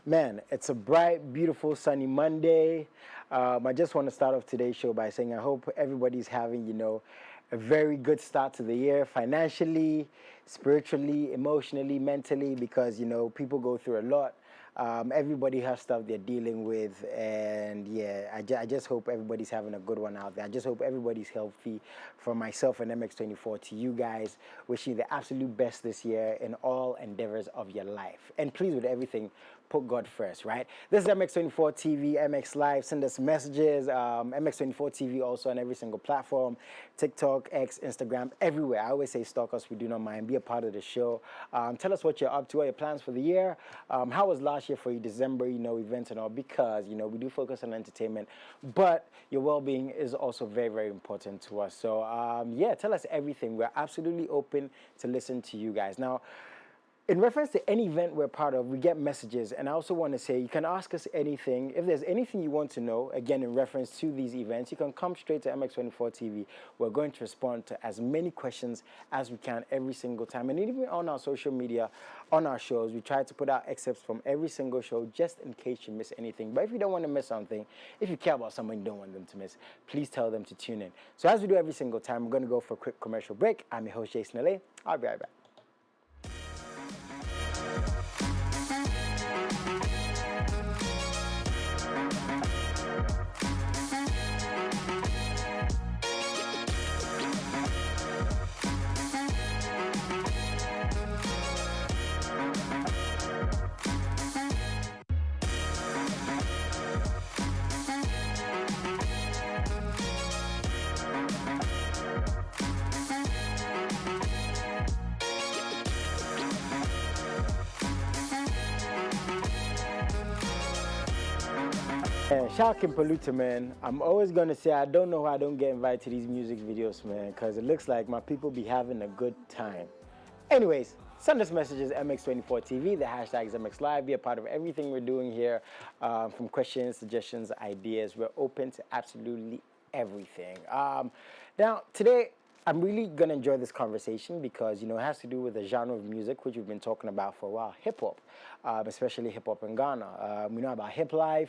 Man, it's a bright, beautiful, sunny Monday. I just want to start off today's show by saying I hope everybody's having, a very good start to the year financially, spiritually, emotionally, mentally, because, people go through a lot. Everybody has stuff they're dealing with, and yeah, I just hope everybody's having a good one out there. I just hope everybody's healthy. From myself and MX24 to you guys, wishing you the absolute best this year in all endeavors of your life. And please, with everything, put God first, right? This is MX24 TV, MX Live. Send us messages. MX24 TV also on every single platform, TikTok, X, Instagram, everywhere. I always say stalk us. We do not mind. Be a part of the show. Tell us what you're up to, what your plans for the year. How was last year for you, December, events and all, because, we do focus on entertainment, but your well-being is also very, very important to us. So, yeah, tell us everything. We're absolutely open to listen to you guys. Now, in reference to any event we're part of, we get messages, and I also want to say you can ask us anything. If there's anything you want to know, again, in reference to these events, you can come straight to MX24 TV. We're going to respond to as many questions as we can every single time. And even on our social media, on our shows, we try to put out excerpts from every single show just in case you miss anything. But if you don't want to miss something, if you care about someone you don't want them to miss, please tell them to tune in. So as we do every single time, we're going to go for a quick commercial break. I'm your host, Jason LA. I'll be right back. Shout out Kimpaluta, man. I'm always going to say I don't know how I don't get invited to these music videos, man, because it looks like my people be having a good time. Anyways, send us messages, MX24 TV, the hashtag is MXLIVE. Be a part of everything we're doing here, from questions, suggestions, ideas. We're open to absolutely everything. Now, today, I'm really going to enjoy this conversation because, it has to do with the genre of music, which we've been talking about for a while, hip-hop, especially hip-hop in Ghana. We know about MXLIVE,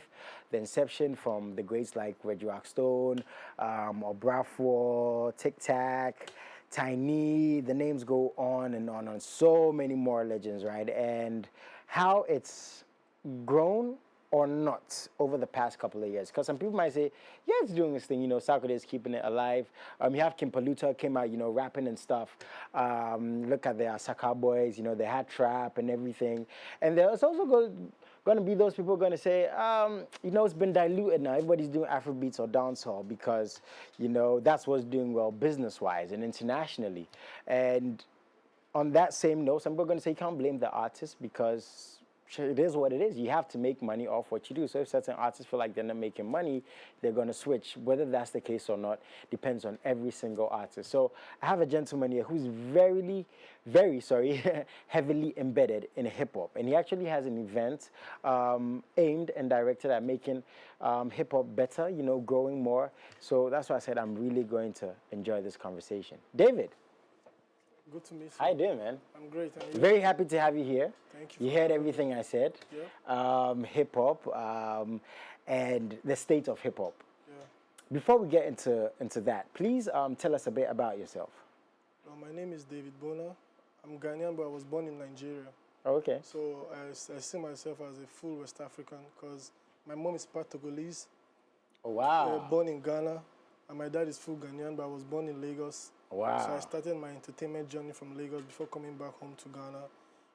the inception from the greats like Reggie Rockstone, Obrafour, Tic Tac, Tiny, the names go on and on, so many more legends, right? And how it's grown or not over the past couple of years. Because some people might say, yeah, it's doing this thing, Sarkodie is keeping it alive. You have Kimpaluta came out, rapping and stuff. Look at the Asaka boys, they had trap and everything. And there's also going to be those people going to say, it's been diluted now. Everybody's doing Afrobeats or dancehall because, that's what's doing well business-wise and internationally. And on that same note, some people are going to say you can't blame the artist because it is what it is. You have to make money off what you do. So if certain artists feel like they're not making money, they're going to switch. Whether that's the case or not depends on every single artist. So I have a gentleman here who's very, heavily embedded in hip-hop. And he actually has an event aimed and directed at making hip-hop better, growing more. So that's why I said I'm really going to enjoy this conversation. David. Good to meet you. How you doing, man? I'm great. And you? Very happy to have you here. Thank you. You heard everything I said. Yeah. Hip-hop, and the state of hip-hop. Yeah. Before we get into that, please tell us a bit about yourself. My name is David Bunna. I'm Ghanaian, but I was born in Nigeria. Oh, okay. So I see myself as a full West African because my mom is part Togolese. Oh, wow. Born in Ghana, and my dad is full Ghanaian, but I was born in Lagos. Wow. So I started my entertainment journey from Lagos before coming back home to Ghana.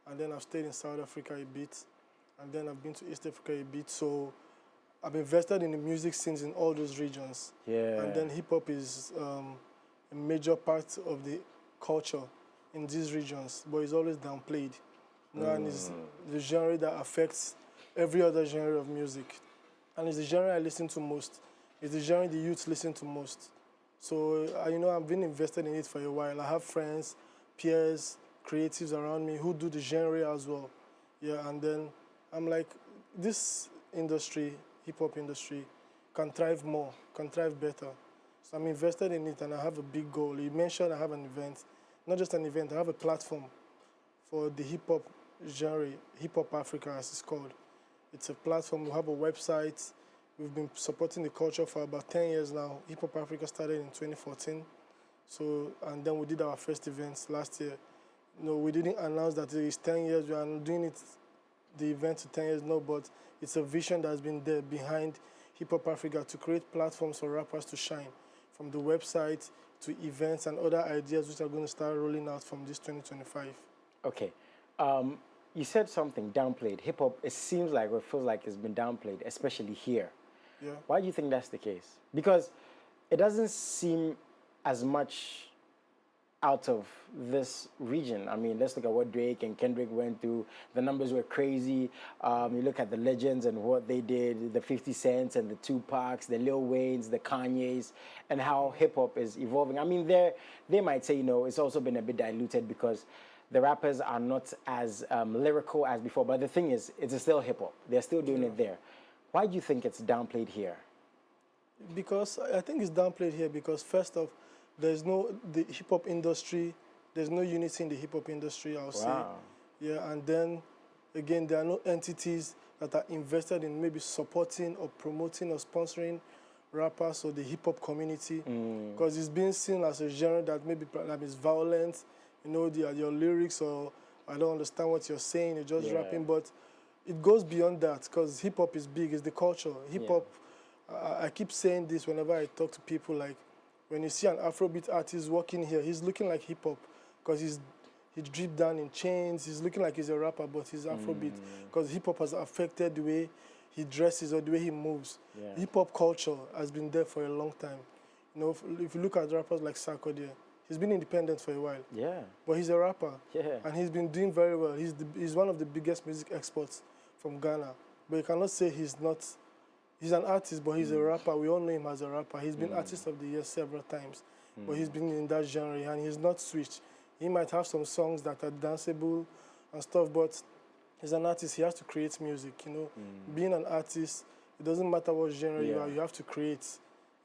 And then I've stayed in South Africa a bit. And then I've been to East Africa a bit. So I've invested in the music scenes in all those regions. Yeah. And then hip-hop is a major part of the culture in these regions, but it's always downplayed. You know, and it's the genre that affects every other genre of music. And it's the genre I listen to most. It's the genre the youth listen to most. So, you know, I've been invested in it for a while. I have friends, peers, creatives around me who do the genre as well. Yeah, and then I'm like, this industry, hip-hop industry, can thrive more, can thrive better. So I'm invested in it and I have a big goal. You mentioned I have an event. Not just an event, I have a platform for the hip-hop genre, Hip-Hop Africa as it's called. It's a platform, we have a website. We've been supporting the culture for about 10 years now. Hip-Hop Africa started in 2014. So, and then we did our first events last year. You know, we didn't announce that it's 10 years, we are doing it, the event to 10 years, no, but it's a vision that's been there behind Hip-Hop Africa to create platforms for rappers to shine, from the website to events and other ideas which are going to start rolling out from this 2025. Okay. You said something, downplayed. Hip-hop, it seems like, or it feels like it's been downplayed, especially here. Yeah. Why do you think that's the case? Because it doesn't seem as much out of this region. I mean, let's look at what Drake and Kendrick went through. The numbers were crazy. You look at the legends and what they did, the 50 Cents and the Tupacs, the Lil Waynes, the Kanyes, and how hip-hop is evolving. I mean, they might say, you know, it's also been a bit diluted because the rappers are not as lyrical as before. But the thing is, it's still hip-hop. They're still doing it there. Why do you think it's downplayed here? Because I think it's downplayed here because first off, the hip-hop industry, there's no unity in the hip-hop industry, I'll say. Yeah, and then, again, there are no entities that are invested in maybe supporting or promoting or sponsoring rappers or the hip-hop community. Because it's being seen as a genre that maybe is violent, you know, your lyrics, or I don't understand what you're saying, you're just rapping, but it goes beyond that because hip-hop is big, it's the culture. Hip-hop, I keep saying this whenever I talk to people, like, when you see an Afrobeat artist walking here, he's looking like hip-hop because he's dripped down in chains, he's looking like he's a rapper, but he's Afrobeat because hip-hop has affected the way he dresses or the way he moves. Hip-hop culture has been there for a long time. You know, if you look at rappers like Sarkodie, he's been independent for a while. But he's a rapper. And he's been doing very well. He's one of the biggest music exports from Ghana. But you cannot say he's not. He's an artist, but he's a rapper. We all know him as a rapper. He's been Artist of the Year several times. But he's been in that genre and he's not switched. He might have some songs that are danceable and stuff, but he's an artist. He has to create music, you know. Being an artist, it doesn't matter what genre you are, you have to create.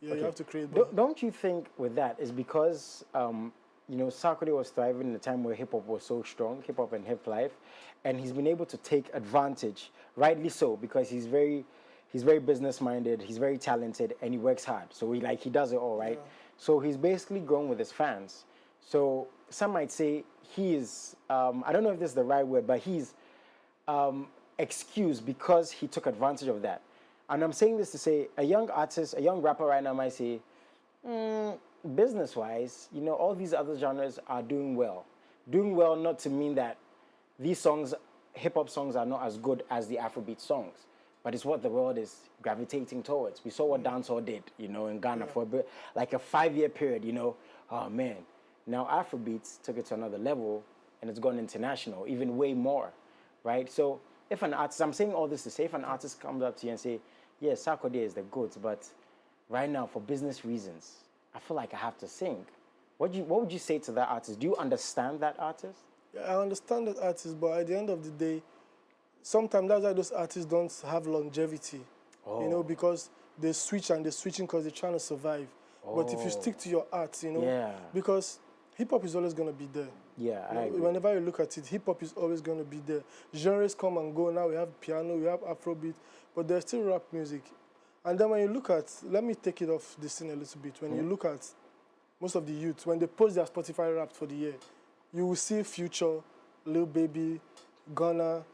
You have to create. Don't you think with that is because, you know, Sarkodie was thriving in a time where hip-hop was so strong, hip-hop and hip life, and he's been able to take advantage, rightly so, because he's very business-minded, he's very talented, and he works hard. So he does it all, right? So he's basically grown with his fans. So some might say he is, I don't know if this is the right word, but he's excused because he took advantage of that. And I'm saying this to say a young artist, a young rapper right now might say, business-wise, you know, all these other genres are doing well. Doing well not to mean that these songs, hip-hop songs, are not as good as the Afrobeat songs, but it's what the world is gravitating towards. We saw what dancehall did, you know, in Ghana for a bit, like a 5-year period, you know. Oh, man. Now Afrobeats took it to another level, and it's gone international, even way more, right? So if an artist, I'm saying all this to say, if an artist comes up to you and say, yeah, Sarkodie is the goods, but right now, for business reasons, I feel like I have to sing. What would you say to that artist? Do you understand that artist? Yeah, I understand that artist, but at the end of the day, sometimes that's why those artists don't have longevity. You know, because they switch and they're switching because they're trying to survive. But if you stick to your art, you know, because hip-hop is always going to be there. Yeah, I agree. Whenever you look at it, hip-hop is always going to be there. Genres come and go. Now we have piano, we have Afrobeat, but there's still rap music. And then when you look at, let me take it off the scene a little bit. When you look at most of the youth, when they post their Spotify Wrapped for the year, you will see Future, Lil Baby, Gunna,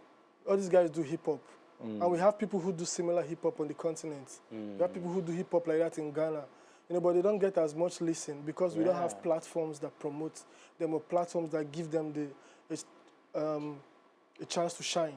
all these guys do hip-hop. And we have people who do similar hip-hop on the continent. We have people who do hip-hop like that in Ghana. You know, but they don't get as much listen because we don't have platforms that promote them or platforms that give them a chance to shine.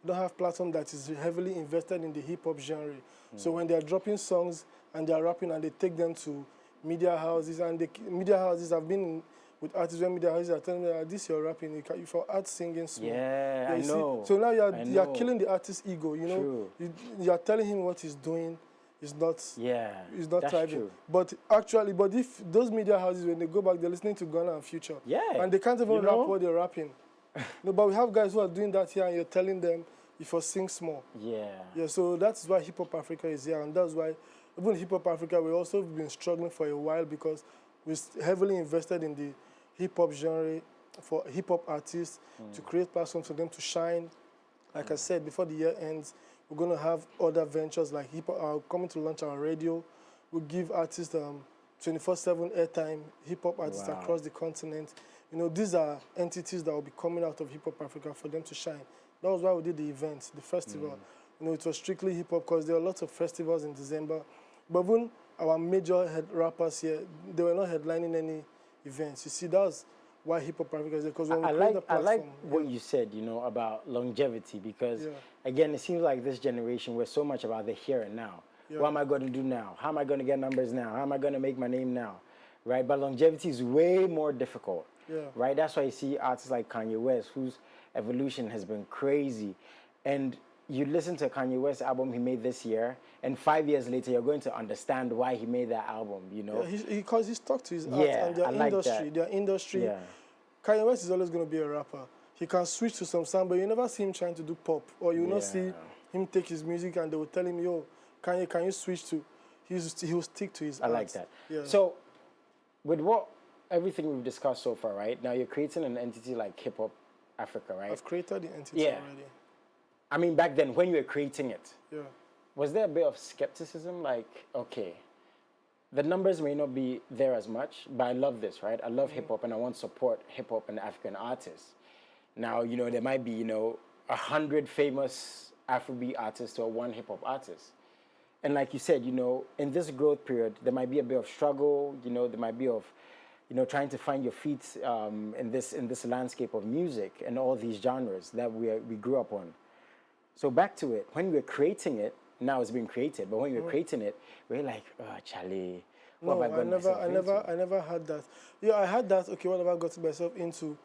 We don't have platform that is heavily invested in the hip-hop genre. So when they're dropping songs and they're rapping and they take them to media houses, and the media houses have been with artists when media houses are telling me that this you're rapping, you for art singing small. Yeah, I you see? know. So now you're I you're know. killing the artist's ego. You know, True. you're telling him what he's doing is not. Yeah, Is not that's thriving. true. But actually, but if those media houses, when they go back, they're listening to Ghana and Future. Yeah. And they can't even you rap know? what they're rapping. No, but we have guys who are doing that here, and you're telling them if you sing small. Yeah. Yeah, so that's why Hip Hop Africa is here, and that's why even Hip Hop Africa, we also been struggling for a while because we heavily invested in the hip hop genre for hip hop artists to create platforms for them to shine. Like I said, before the year ends, we're going to have other ventures like hip hop coming to launch our radio. We'll give artists 24/7 airtime, hip hop artists Wow. across the continent. You know, these are entities that will be coming out of Hip Hop Africa for them to shine. That was why we did the event, the festival. You know, it was strictly hip hop because there were lots of festivals in December. But even our major rappers here, they were not headlining any events. You see, that's why Hip Hop Africa is there. Because when we create the I like platform, what you said, you know, about longevity because, Yeah. again, it seems like this generation, we're so much about the here and now. Yeah. What am I going to do now? How am I going to get numbers now? How am I going to make my name now? Right? But longevity is way more difficult. Yeah. Right? That's why you see artists like Kanye West, whose evolution has been crazy. And you listen to Kanye West's album he made this year, and 5 years later, you're going to understand why he made that album, you know? Yeah, because he's stuck to his art Yeah, and their I like industry. that. Their industry. Yeah. Kanye West is always going to be a rapper. He can switch to some sound, but you never see him trying to do pop, or you will not see Yeah. him take his music and they will tell him, "Yo, Kanye, can you switch to?" He will stick to his I art. like that. Yeah. So, with everything we've discussed so far, right? Now you're creating an entity like Hip Hop Africa, right? I've created the entity Yeah. already. I mean, back then when you were creating it, Yeah. was there a bit of skepticism? Like, okay, the numbers may not be there as much, but I love this, right? I love hip hop and I want to support hip hop and African artists. Now, you know, there might be, 100 famous Afrobeat artists or one hip hop artist. And like you said, in this growth period, there might be a bit of struggle, there might be of, trying to find your feet in this landscape of music and all these genres that we grew up on. So back to it, when we were creating it, now it's been created, but when we were creating it, we were like, oh, Charlie, what No, have I gotten myself into? I never had that. Yeah, I had that. Okay, what have I gotten myself into?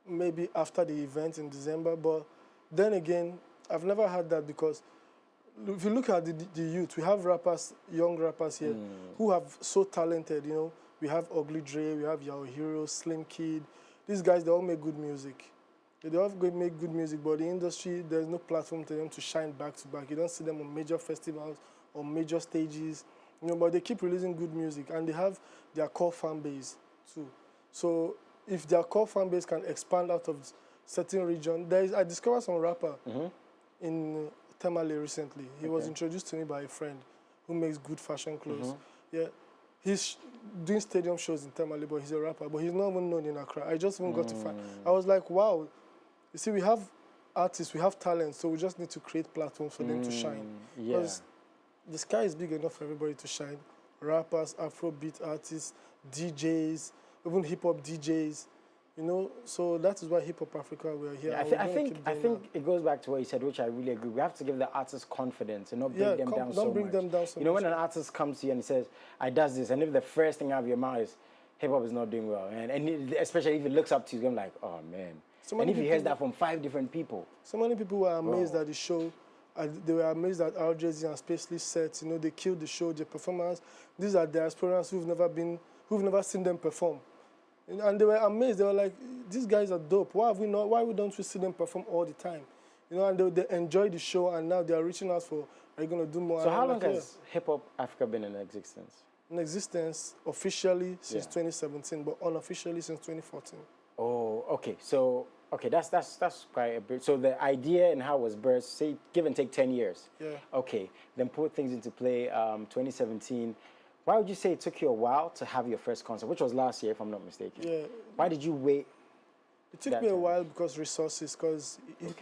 Maybe after the event in December, but then again, I've never had that because if you look at the youth, we have rappers, young rappers here who have so talented. We have Ugly Dre, we have Yao Hero, Slim Kid. These guys, they all make good music. They all make good music, but the industry, there's no platform for them to shine back to back. You don't see them on major festivals or major stages, but they keep releasing good music and they have their core fan base too. So if their core fan base can expand out of certain region, I discovered some rapper in Tamale recently. He was introduced to me by a friend who makes good fashion clothes. Yeah, he's doing stadium shows in Tamale, but he's a rapper, but he's not even known in Accra. I just even got to find. I was like, wow. You see, we have artists, we have talent, so we just need to create platforms for them to shine. Yeah. Because the sky is big enough for everybody to shine. Rappers, Afrobeat artists, DJs, even hip-hop DJs, so that is why Hip Hop Africa, we're here. Yeah, I think it goes back to what you said, which I really agree. We have to give the artists confidence and not bring them down so much. Don't bring them down so much. When an artist comes to you and he says, I does this, and if the first thing out of your mouth is, hip-hop is not doing well, and especially if it looks up to you, I'm like, oh, man. And if he hears that from 5 different people. So many people were amazed at the show. They were amazed at Al Jay-Z and Spacely sets. They killed the show, the performance. These are diasporans who've never seen them perform. And they were amazed. They were like, these guys are dope. Why don't we see them perform all the time? And they enjoy the show, and now they are reaching out for, are you going to do more? So how long has Hip Hop Africa been in existence? In existence, officially since 2017, but unofficially since 2014. Oh, okay. So, that's quite a bit. So the idea and how it was birthed, say, give and take 10 years. Yeah. Okay. Then put things into play, 2017. Why would you say it took you a while to have your first concert, which was last year, if I'm not mistaken? Yeah. Why did you wait? It took me a while because resources, because Hip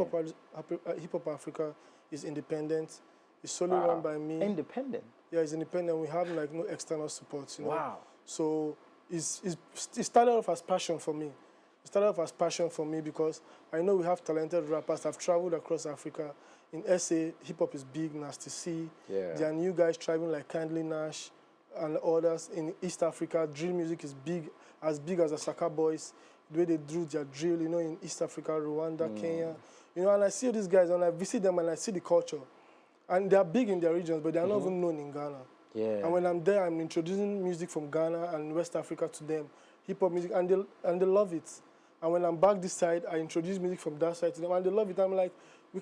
Hop Africa is independent. It's solely run by me. Independent? Yeah, it's independent. We have no external support, Wow. So it started off as passion for me. It started off as passion for me because I know we have talented rappers. I've traveled across Africa. In SA, hip-hop is big, Nasty C. Yeah. There are new guys thriving like Kindly Nash. and others in East Africa. Drill music is as big as the Saka Boys. The way they do their drill, you know, in East Africa, Rwanda, Kenya. You know, and I see these guys and I visit them and I see the culture. And they are big in their regions, but they are not even known in Ghana. Yeah. And when I'm there, I'm introducing music from Ghana and West Africa to them, hip-hop music, and they love it. And when I'm back this side, I introduce music from that side to them, and they love it. I'm like,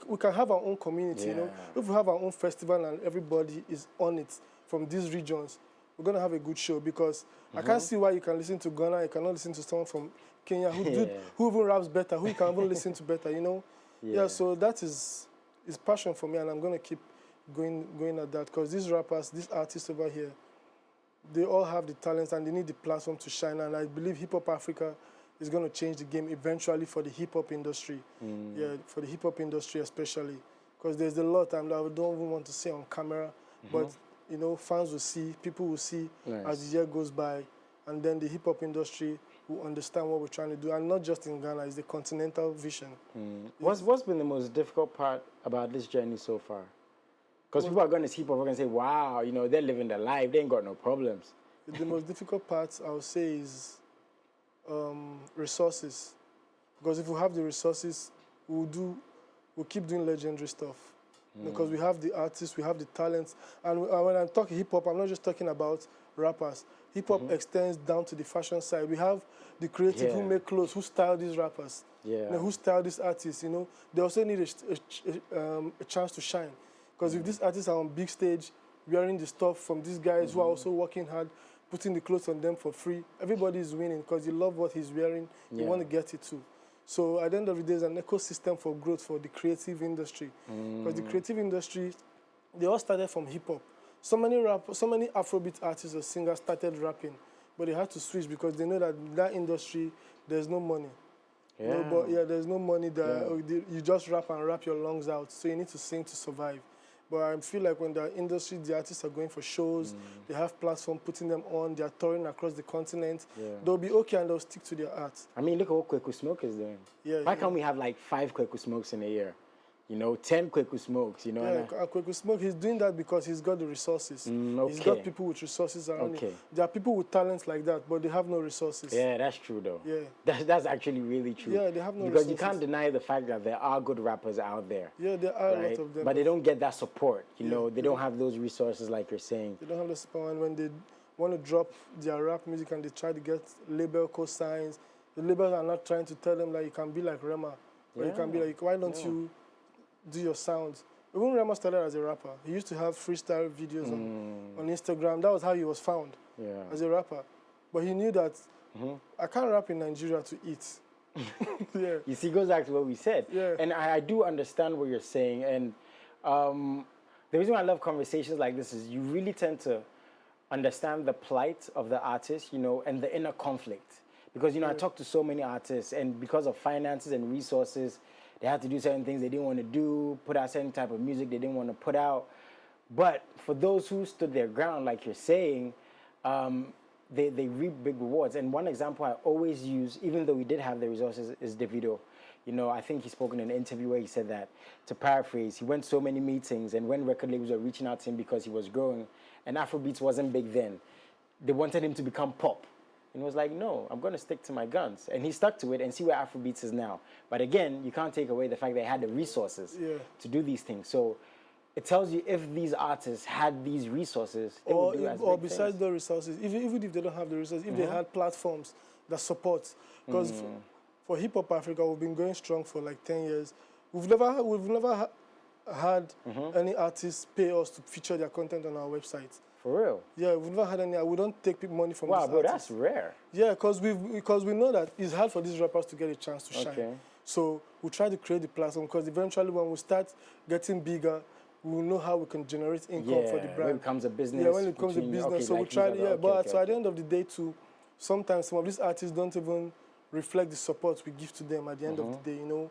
we can have our own community, you know. If we have our own festival and everybody is on it from these regions, we're going to have a good show, because I can't see why you can listen to Ghana, you cannot listen to someone from Kenya who even raps better, who you can even listen to better, you know. Yeah, so that is passion for me, and I'm going to keep going at that, because these rappers, these artists over here, they all have the talents and they need the platform to shine, and I believe Hip Hop Africa is going to change the game eventually for the hip hop industry. Yeah, for the hip hop industry especially, because there's a lot that I don't even want to say on camera, but you know, fans will see, people will see as the year goes by, and then the hip hop industry will understand what we're trying to do, and not just in Ghana, it's the continental vision. What's been the most difficult part about this journey so far? Because people are going to see people, are going to say, wow, you know, they're living their life, they ain't got no problems. The most difficult part, I would say, is resources. Because if we have the resources, we'll keep doing legendary stuff. Because we have the artists, we have the talents. And when I'm talking hip-hop, I'm not just talking about rappers. Hip-hop extends down to the fashion side. We have the creative who make clothes, who style these rappers, you know, who style these artists, you know. They also need a chance to shine. Because if these artists are on big stage, wearing the stuff from these guys who are also working hard, putting the clothes on them for free, everybody is winning, because you love what he's wearing, you want to get it too. So at the end of the day, there's an ecosystem for growth for the creative industry. Because the creative industry, they all started from hip-hop. So many Afrobeat artists or singers started rapping, but they had to switch because they know that in that industry, there's no money. You know, but there's no money there. You just rap and rap your lungs out, so you need to sing to survive. But I feel like when the industry, the artists are going for shows, they have platform putting them on, they are touring across the continent, they'll be okay and they'll stick to their art. I mean, look at what Kweku Smoke is doing. Why can't we have like 5 Kweku Smokes in a year? You know, 10 Kweku Smokes, you know? Yeah, Kweku Smoke, he's doing that because he's got the resources. He's got people with resources around him. There are people with talents like that, but they have no resources. Yeah, that's true though. Yeah. That's actually really true. Yeah, they have no because resources. you can't deny the fact that there are good rappers out there. Yeah, there are a lot of them. But they don't get that support, you know? They don't have those resources like you're saying. They don't have the support, and when they want to drop their rap music and they try to get label co-signs, the labels are not trying to tell them like you can be like Rema, or you can be like, why don't you do your sounds? When Rema started as a rapper, he used to have freestyle videos on Instagram. That was how he was found as a rapper. But he knew that I can't rap in Nigeria to eat. You see, it goes back to what we said. And I do understand what you're saying. And the reason why I love conversations like this is you really tend to understand the plight of the artist, you know, and the inner conflict. Because, you know, I talk to so many artists, and because of finances and resources, they had to do certain things they didn't want to do, put out certain type of music they didn't want to put out. But for those who stood their ground, like you're saying, they reap big rewards. And one example I always use, even though we did have the resources, is Davido. You know, I think he spoke in an interview where he said that, to paraphrase, he went so many meetings, and when record labels were reaching out to him because he was growing, and Afrobeats wasn't big then, they wanted him to become pop. And he was like, no, I'm going to stick to my guns. And he stuck to it, and see where Afrobeats is now. But again, you can't take away the fact they had the resources to do these things. So it tells you if these artists had these resources, they would do as big or besides things. the resources, even if they don't have the resources, if they had platforms that support. Because for Hip Hop Africa, we've been going strong for like 10 years. We've never had any artists pay us to feature their content on our website. For real? Yeah, we've never had any. We don't take money from these Wow, bro, artists. that's rare. Yeah, because we know that it's hard for these rappers to get a chance to shine. So we try to create the platform, because eventually when we start getting bigger, we will know how we can generate income for the brand. When it becomes a business. Yeah, when it becomes a business. So we try, so at the end of the day too, sometimes some of these artists don't even reflect the support we give to them at the end of the day, you know.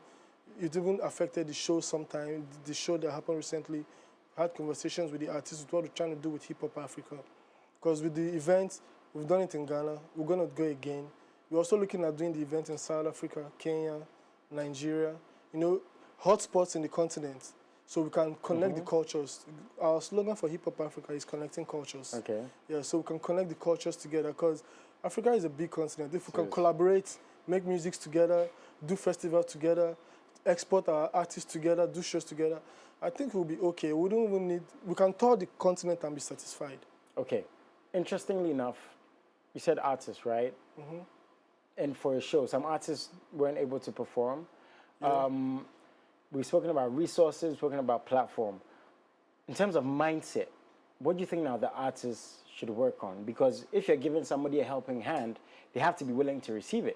It even affected the show sometimes. The show that happened recently, had conversations with the artists with what we're trying to do with Hip Hop Africa. Because with the events, we've done it in Ghana, we're going to go again. We're also looking at doing the event in South Africa, Kenya, Nigeria, you know, hotspots in the continent. so we can connect the cultures. Our slogan for Hip Hop Africa is connecting cultures. Okay. Yeah, so we can connect the cultures together because Africa is a big continent. If we can collaborate, make music together, do festivals together, export our artists together, do shows together, I think we'll be okay. We don't even need, we can tour the continent and be satisfied. Okay. Interestingly enough, you said artists, right? And for a show, some artists weren't able to perform. Yeah. We've spoken about resources, we've spoken about platform. In terms of mindset, what do you think now the artists should work on? Because if you're giving somebody a helping hand, they have to be willing to receive it.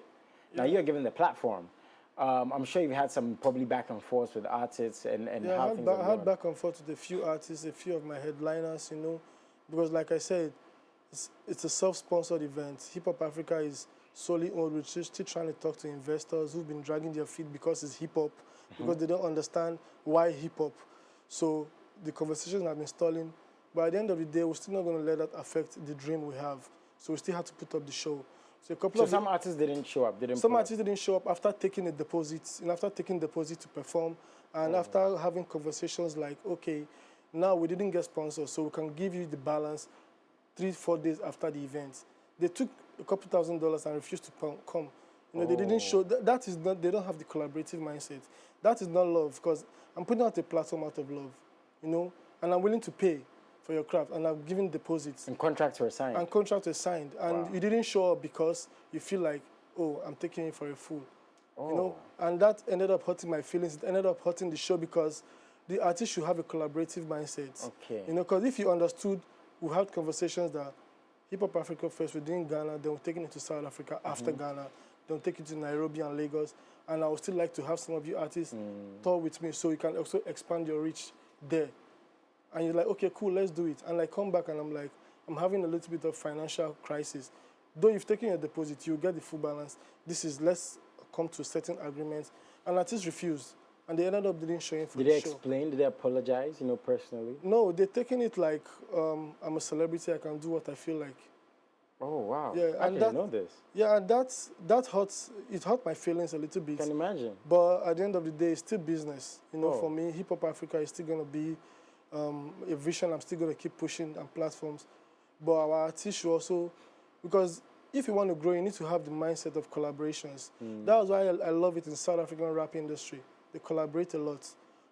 Now you're given the platform. I'm sure you've had some probably back and forth with artists and Yeah, how things are I going. had back and forth with a few artists, a few of my headliners, you know, because like I said, it's a self-sponsored event. Hip Hop Africa is solely owned. We're still trying to talk to investors who've been dragging their feet because it's hip hop, because they don't understand why hip hop. So the conversations have been stalling. But at the end of the day, we're still not going to let that affect the dream we have. So we still have to put up the show. So a couple So of some artists didn't show up, some artists didn't show up after taking a deposit, and after taking deposit to perform, and after having conversations like, okay, now we didn't get sponsors, so we can give you the balance 3-4 days after the event. They took a couple $1,000s and refused to come. You know, they didn't show, that is not, they don't have the collaborative mindset. That is not love, because I'm putting out a platform out of love, you know, and I'm willing to pay for your craft, and I'm giving deposits. And contracts were signed. And contracts were signed. And you didn't show up because you feel like, oh, I'm taking it for a fool. You know? And that ended up hurting my feelings. It ended up hurting the show because the artist should have a collaborative mindset. Okay. You know, because if you understood, we had conversations that Hip Hop Africa first, we're doing Ghana, then we're taking it to South Africa after Ghana, then we're taking it to Nairobi and Lagos. And I would still like to have some of you artists tour with me so you can also expand your reach there. And you're like, okay, cool, let's do it. And I come back and I'm like, I'm having a little bit of financial crisis. Though you've taken your deposit, you get the full balance. This is, let's come to certain agreements. And artists refused. And they ended up didn't showing for the show. Did they explain? Did they apologize, you know, personally? No, they're taking it like, I'm a celebrity, I can do what I feel like. Oh, wow. Yeah, I and didn't know this. Yeah, and that hurts, it hurt my feelings a little bit. Can imagine. But at the end of the day, it's still business. You know, for me, Hip Hop Africa is still going to be a vision I'm still going to keep pushing on platforms. But our artists should also, because if you want to grow, you need to have the mindset of collaborations. That's why I love it in South African rap industry. They collaborate a lot.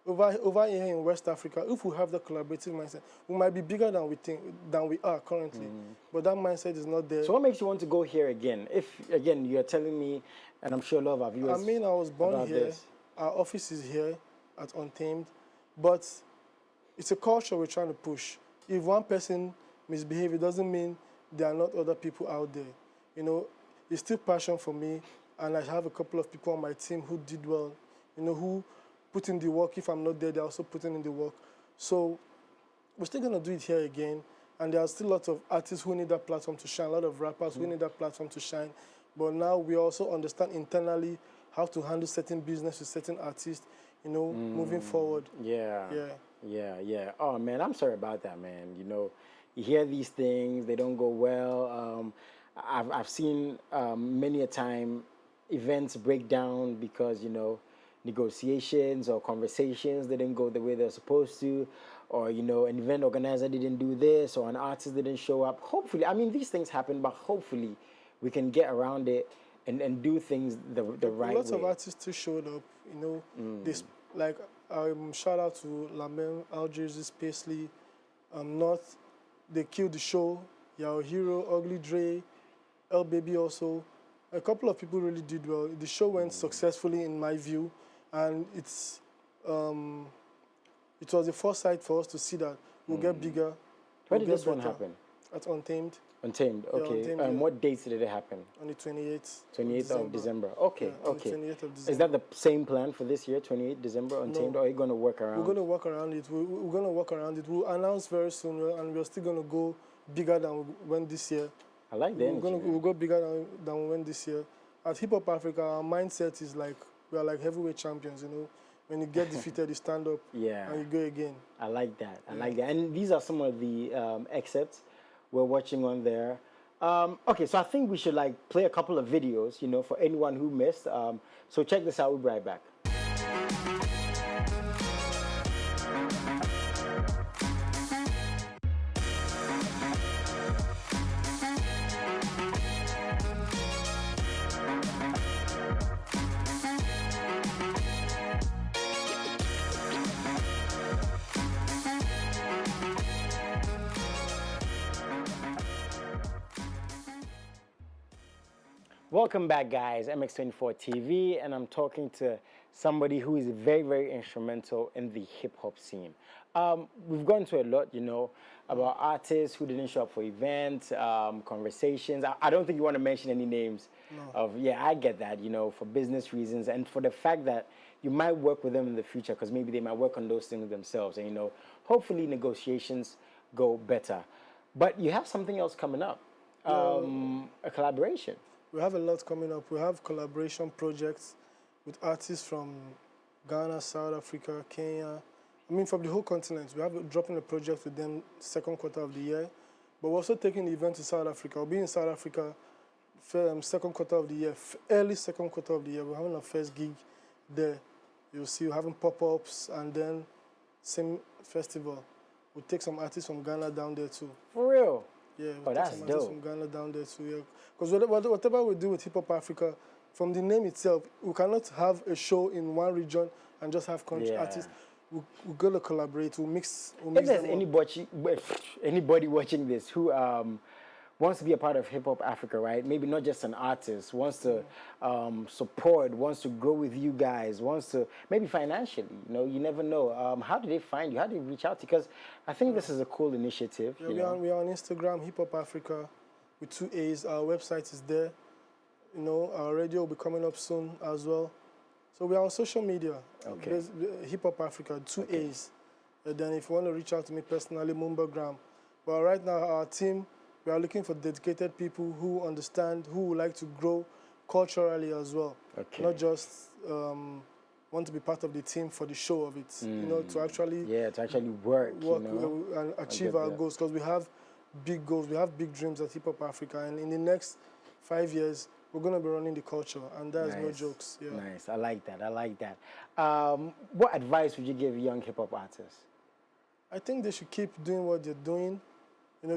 Over here in West Africa, if we have the collaborative mindset, we might be bigger than we think, than we are currently. But that mindset is not there. So what makes you want to go here again? If, again, you're telling me, and I'm sure a lot of our viewers I mean, I was born here. This. Our office is here at Untamed. But it's a culture we're trying to push. If one person misbehaves, it doesn't mean there are not other people out there. You know, it's still passion for me, and I have a couple of people on my team who did well, you know, who put in the work. If I'm not there, they're also putting in the work. So we're still gonna do it here again, and there are still lots of artists who need that platform to shine, a lot of rappers who need that platform to shine. But now we also understand internally how to handle certain business with certain artists, you know, moving forward. Yeah. Yeah. Yeah, yeah. Oh, man, I'm sorry about that, man. You know, you hear these things, they don't go well. I've seen many a time events break down because, you know, negotiations or conversations didn't go the way they're supposed to, or, you know, an event organizer didn't do this, or an artist didn't show up. Hopefully, I mean, these things happen, but hopefully we can get around it and do things the right way. Lots of artists still showed up, you know. This, like, shout out to Lamel, Algiers, Paisley, North. They killed the show. Yao Hero, Ugly Dre, El Baby also. A couple of people really did well. The show went successfully in my view, and it was a foresight for us to see that we'll get bigger. Where did this one happen? At Untamed. Untamed, okay. Untamed, And what dates did it happen? On the 28th. 28th of December. Okay, Yeah, on the okay. 28th of December. Is that the same plan for this year, 28th December, Untamed, No. or are you going to work around? We're going to work around it. We're going to work around it. We'll announce very soon, and we're still going to go bigger than we went this year. I like the energy. We'll go bigger than we went this year. At Hip Hop Africa, our mindset is like, we are like heavyweight champions, you know. When you get defeated, you stand up Yeah. and you go again. I like that. I like that. And these are some of the excerpts we're watching on there. Okay, so I think we should like play a couple of videos, you know, for anyone who missed. So check this out. We'll be right back. Welcome back, guys. MX24 TV, and I'm talking to somebody who is very, very instrumental in the hip hop scene. We've gone to a lot, about artists who didn't show up for events, conversations. I don't think you want to mention any names. No. Yeah, I get that, for business reasons and for the fact that you might work with them in the future because maybe they might work on those things themselves, and hopefully negotiations go better. But you have something else coming up, a collaboration. We have a lot coming up. We have collaboration projects with artists from Ghana, South Africa, Kenya. I mean, from the whole continent. We have dropping a project with them second quarter of the year. But we're also taking the event to South Africa. We'll be in South Africa second quarter of the year, early second quarter of the year. We're having our first gig there. You'll see we're having pop-ups and then same festival. We'll take some artists from Ghana down there too. For real? Yeah, Oh, that's some dope. from Ghana down there too. Yeah, because whatever we do with Hip Hop Africa, from the name itself, we cannot have a show in one region and just have country artists. We're gonna collaborate. We'll mix. If there's anybody watching this who wants to be a part of Hip Hop Africa, right? Maybe not just an artist, wants to support, wants to grow with you guys, wants to maybe financially. You never know. How do they find you? How do they reach out to you? Because I think this is a cool initiative. Yeah, we are on Instagram, Hip Hop Africa, with 2 A's. Our website is there. Our radio will be coming up soon as well. So we are on social media. Okay. Hip Hop Africa, 2 A's. And then if you want to reach out to me personally, Mumbagram. But right now, our team, we are looking for dedicated people who understand, who would like to grow culturally as well. Okay. Not just want to be part of the team for the show of it. To actually work and achieve our goals. Because we have big goals, we have big dreams at Hip Hop Africa, and in the next 5 years, we're going to be running the culture, and that's no jokes. Yeah. Nice. I like that. What advice would you give young hip hop artists? I think they should keep doing what they're doing.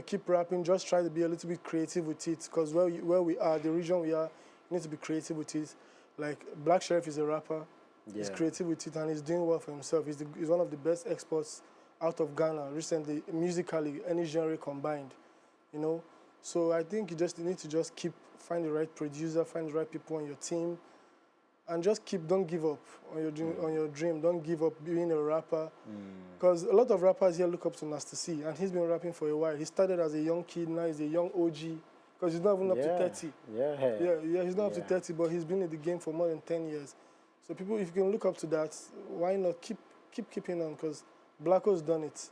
Keep rapping. Just try to be a little bit creative with it, because where we are, the region we are, you need to be creative with it. Like Black Sheriff is a rapper. Yeah. He's creative with it, and he's doing well for himself. He's one of the best exports out of Ghana recently, musically, any genre combined. So I think you need to just find the right producer, find the right people on your team, and just don't give up on your dream. Don't give up being a rapper. Because a lot of rappers here look up to Nasty C, and he's been rapping for a while. He started as a young kid, now he's a young OG, because he's not even up to 30. Yeah, he's not up to 30, but he's been in the game for more than 10 years. So people, if you can look up to that, why not keep keeping on? Because Blacko's done it.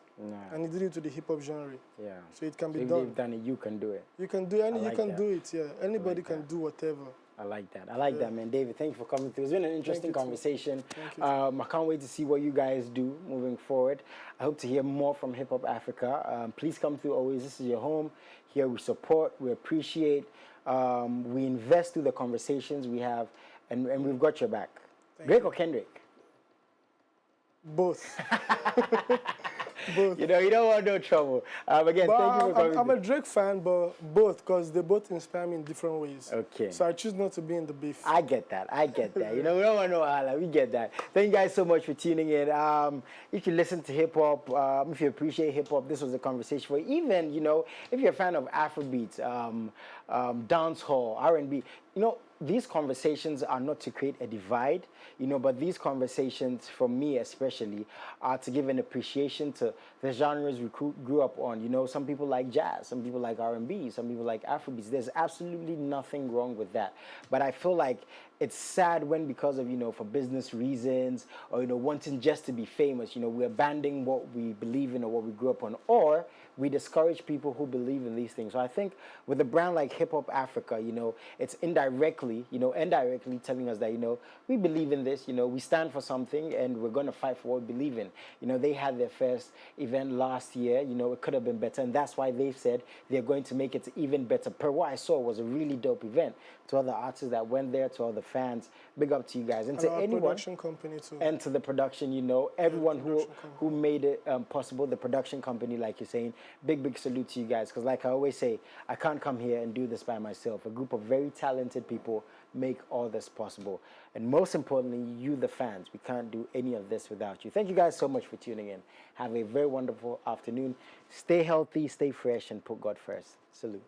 And he did it to the hip hop genre. Yeah. So it can be done. If they've done it, you can do it. You can do it. You can do it. Yeah. Anybody can do whatever. I like that. I like that, man. David, thank you for coming through. It's been an interesting conversation. I can't wait to see what you guys do moving forward. I hope to hear more from Hip Hop Africa. Please come through always. This is your home. Here we support, we appreciate, we invest through the conversations we have, and we've got your back. Drake or Kendrick? Both. Both. You don't want no trouble. Again, thank you for coming. I'm a Drake fan, but both, because they both inspire me in different ways. Okay. So I choose not to be in the beef. I get that. We don't want no Allah. We get that. Thank you guys so much for tuning in. If you listen to hip hop, if you appreciate hip hop, this was a conversation for you. Even, if you're a fan of Afrobeats, dancehall, R&B, these conversations are not to create a divide, but these conversations, for me especially, are to give an appreciation to the genres we grew up on. Some people like jazz, some people like R&B, some people like Afrobeats. There's absolutely nothing wrong with that. But I feel like it's sad when, because of, for business reasons or, wanting just to be famous, we abandon what we believe in or what we grew up on, or we discourage people who believe in these things. So I think with a brand like Hip Hop Africa, it's indirectly telling us that, we believe in this, we stand for something and we're going to fight for what we believe in. They had their first event last year, it could have been better, and that's why they've said they're going to make it even better. Per what I saw, was a really dope event. To other artists that went there, to other fans, big up to you guys. And to anyone, production company too. And to the production, everyone who made it possible, the production company, like you're saying, big salute to you guys. Because like I always say, I can't come here and do this by myself. A group of very talented people make all this possible. And most importantly, you, the fans. We can't do any of this without you. Thank you guys so much for tuning in. Have a very wonderful afternoon. Stay healthy, stay fresh, and put God first. Salute.